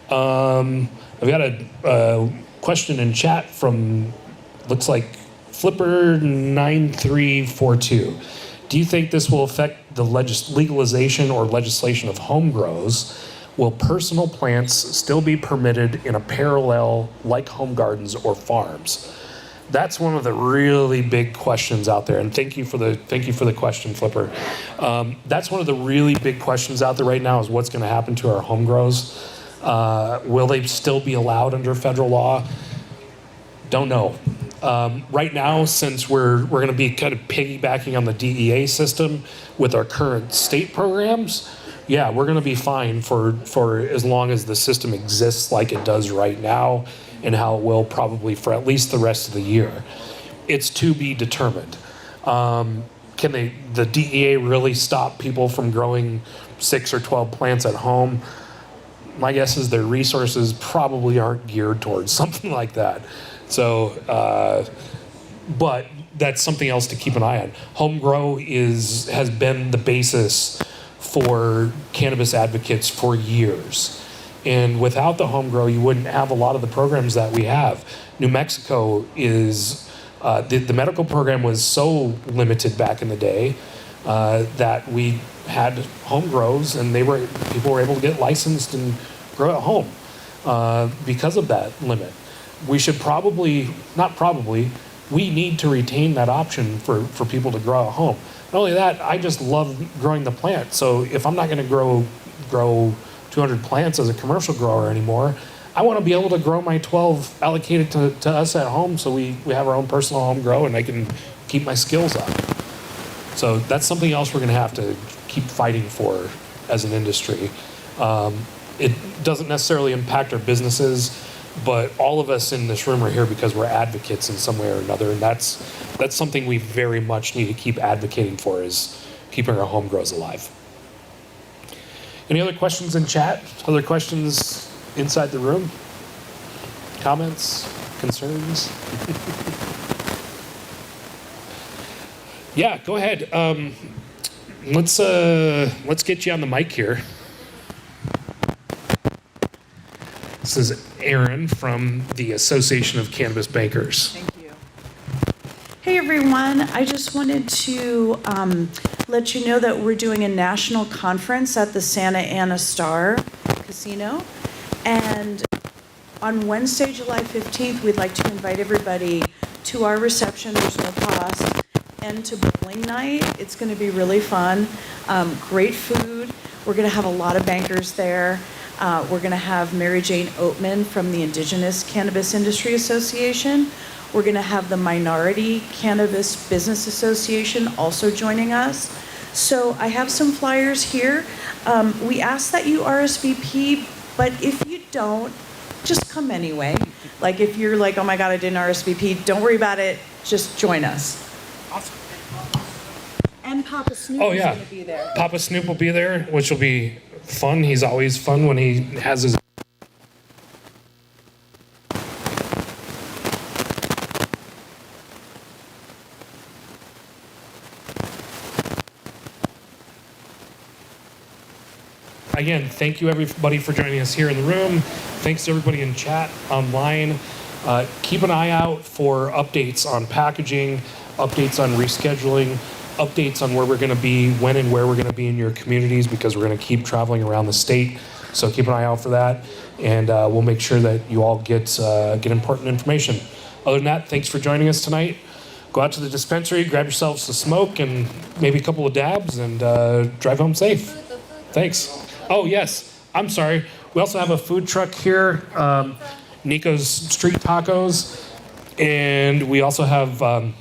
I've got a question in chat from, looks like Flipper9342. Do you think this will affect the legalization or legislation of home grows? Will personal plants still be permitted in a parallel like home gardens or farms? That's one of the really big questions out there, and thank you for the question, Flipper. That's one of the really big questions out there right now is what's going to happen to our home grows. Will they still be allowed under federal law? Don't know. Right now, since we're going to be kind of piggybacking on the DEA system with our current state programs, yeah, we're going to be fine for as long as the system exists like it does right now, and how it will probably for at least the rest of the year. It's to be determined. Can the DEA really stop people from growing 6 or 12 plants at home? My guess is their resources probably aren't geared towards something like that. So, but that's something else to keep an eye on. Home grow has been the basis for cannabis advocates for years. And without the home grow, you wouldn't have a lot of the programs that we have. New Mexico is, the medical program was so limited back in the day that we had home grows, and people were able to get licensed and grow at home because of that limit. We should we need to retain that option for people to grow at home. Not only that, I just love growing the plant. So if I'm not going to grow 200 plants as a commercial grower anymore, I want to be able to grow my 12 allocated to us at home, so we have our own personal home grow and I can keep my skills up. So that's something else we're going to have to keep fighting for as an industry. It doesn't necessarily impact our businesses, but all of us in this room are here because we're advocates in some way or another, and that's something we very much need to keep advocating for, is keeping our home grows alive. Any other questions in chat? Other questions inside the room? Comments? Concerns? Yeah, go ahead. Let's get you on the mic here. This is Aaron from the Association of Cannabis Bankers. Thank you. Hey everyone, I just wanted to let you know that we're doing a national conference at the Santa Ana Star Casino. And on Wednesday, July 15th, we'd like to invite everybody to our reception. There's no cost. And to bowling night. It's going to be really fun. Great food. We're going to have a lot of bankers there. We're going to have Mary Jane Oatman from the Indigenous Cannabis Industry Association. We're going to have the Minority Cannabis Business Association also joining us. So I have some flyers here. We ask that you RSVP, but if you don't, just come anyway. Like if you're like, oh my God, I didn't RSVP, don't worry about it. Just join us. Awesome. And Papa Snoop Oh, is yeah. going to be there. Papa Snoop will be there, which will be fun. He's always fun when he has his... Again, thank you everybody for joining us here in the room. Thanks to everybody in chat, online. Keep an eye out for updates on packaging, updates on rescheduling, updates on where we're going to be, when and where we're going to be in your communities, because we're going to keep traveling around the state. So keep an eye out for that, and we'll make sure that you all get important information. Other than that, thanks for joining us tonight. Go out to the dispensary, grab yourselves some smoke and maybe a couple of dabs, and drive home safe. Thanks. Oh, yes. I'm sorry. We also have a food truck here, Nico's Street Tacos, and we also have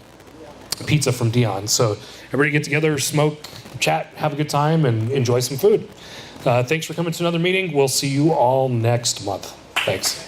pizza from Dion. So everybody get together, smoke, chat, have a good time, and enjoy some food. Thanks for coming to another meeting. We'll see you all next month. Thanks.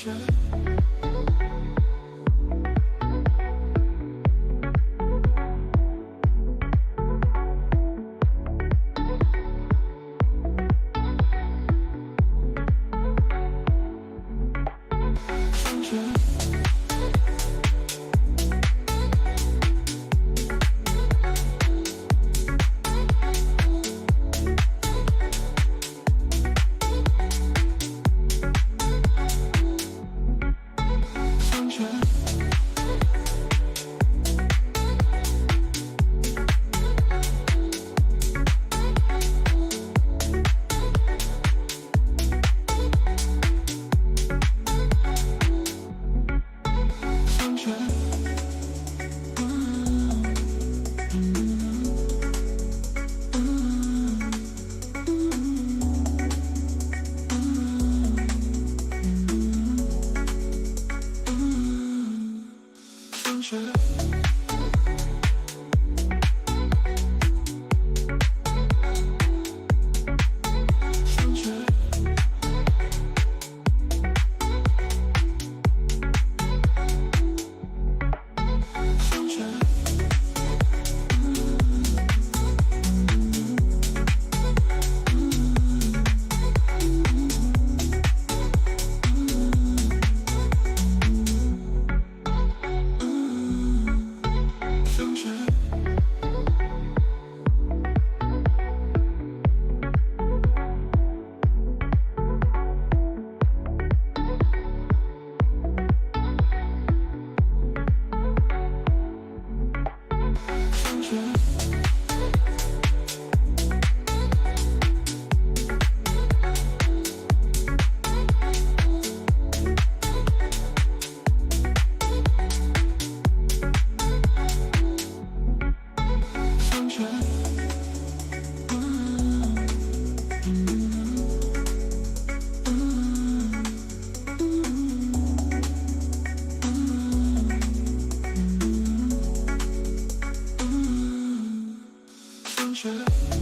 Shut up.